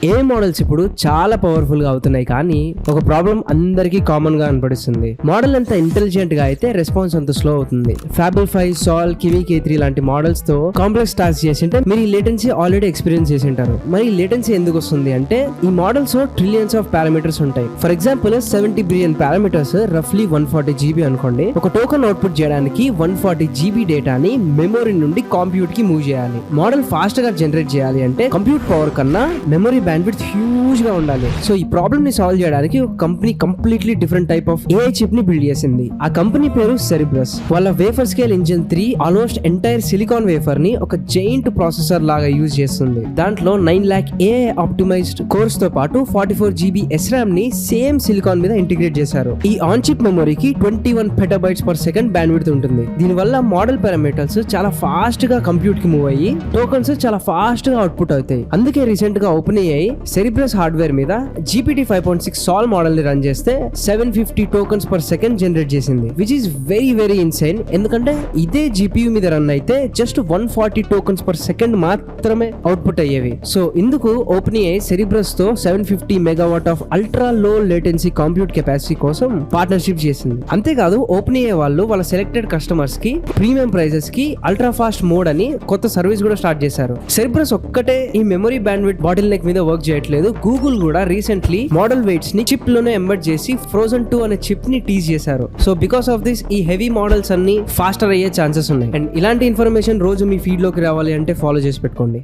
ఏ models ఇప్పుడు చాలా powerful గా అవుతున్నాయి, కానీ ఒక ప్రాబ్లం అందరికీ కామన్ గా అనిపిస్తుంది. మోడల్ అంత ఇంటెలిజెంట్ గా అయితే రెస్పాన్స్ అంత స్లో అవుతుంది. ఫ్యాబుల్ 5, సాల్, కివీ K3 లాంటి మోడల్స్ తో కాంప్లెక్స్ టాస్క్ చేసింటే మీరు ఈ లేటెన్సీ ఆల్రెడీ ఎక్స్పీరియన్స్ చేసి ఉంటారు. మరి ఈ లేటెన్సీ ఎందుకు వస్తుంది అంటే ఈ మోడల్స్ లో ట్రిలియన్స్ ఆఫ్ పారామీటర్స్ ఉంటాయి. ఫర్ ఎగ్జాంపుల్ 70 బిలియన్ పారామీటర్స్ రఫ్లీ 140 GB అనుకోండి. ఒక టోకెన్ అవుట్పుట్ చేయడానికి 140 GB డేటాని మెమరీ నుండి కంప్యూట్ కి మూవ్ చేయాలి. మోడల్ ఫాస్ట్ గా జనరేట్ చేయాలి అంటే కంప్యూట్ పవర్ కన్నా మెమరీ బ్యాండ్విడ్త్ హ్యూజ్ గా ఉండాలి. సో ఈ ప్రాబ్లమ్ ని సాల్వ్ చేయడానికి ఒక company completely different type of AI chip ని బిల్డ్ చేసింది. ఆ కంపెనీ పేరు Cerebrus. వాళ్ళ wafer scale engine 3 almost entire silicon wafer ని ఒక జైంట్ ప్రాసెసర్ లాగా యూజ్ చేస్తుంది. దాంట్లో 9 lakh AI ఆప్టిమైజ్డ్ కోర్స్ తో పాటు 44 GB SRAM ని సేమ్ సిలికాన్ మీద ఇంటిగ్రేట్ చేశారు. ఈ ఆన్ చిప్ మెమరీకి 21 PB/s బ్యాండ్విడ్త్ ఉంటుంది. దీని వల్ల మోడల్ పారామీటర్స్ చాలా ఫాస్ట్ గా కంప్యూట్ కి మూవ్ అయ్యి టోకన్స్ చాలా ఫాస్ట్ గా అవుట్పుట్ అవుతాయి. అందుకే రీసెంట్ గా OpenAI Cerebrus హార్డ్వేర్ మీద GPT 5.6 సాల్ మోడల్ ని రన్ చేస్తే 750 టోకన్స్ పర్ సెకండ్ జనరేట్ చేసింది, which is very very insane. ఎందుకంటే ఇదే GPU మీద రన్ అయితే జస్ట్ 140 టోకన్స్ పర్ సెకండ్ మాత్రమే అవుట్పుట్ అయ్యేవి. సో ఇందుకు OpenAI Cerebrus తో 750 megawatt of ultra low latency compute capacity కోసం పార్ట్నర్షిప్ చేసింది. అంతేకాదు OpenAI వాళ్ళు వాళ్ళ సెలెక్టెడ్ కస్టమర్స్ కి ప్రీమియం ప్రైజెస్ కి అల్ట్రా ఫాస్ట్ మోడ్ అని కొత్త సర్వీస్ కూడా స్టార్ట్ చేశారు. Cerebrus ఒక్కటే ఈ మెమరీ బ్యాండ్విడ్త్ బాటిల్ నెక్ మీద వర్క్ చేయట్లేదు. గూగుల్ కూడా రీసెంట్లీ మోడల్ వెయిట్స్ ని చిప్ లోనే ఎంబెడ్ చేసి Frozen 2 అనే చిప్ ని టీజ్ చేశారు. సో బికాస్ ఆఫ్ దిస్ ఈ హెవీ మోడల్స్ అన్ని ఫాస్టర్ అయ్యే ఛాన్సెస్ ఉన్నాయి. అండ్ ఇలాంటి ఇన్ఫర్మేషన్ రోజు మీ ఫీడ్ లోకి రావాలి అంటే ఫాలో చేసి పెట్టుకోండి.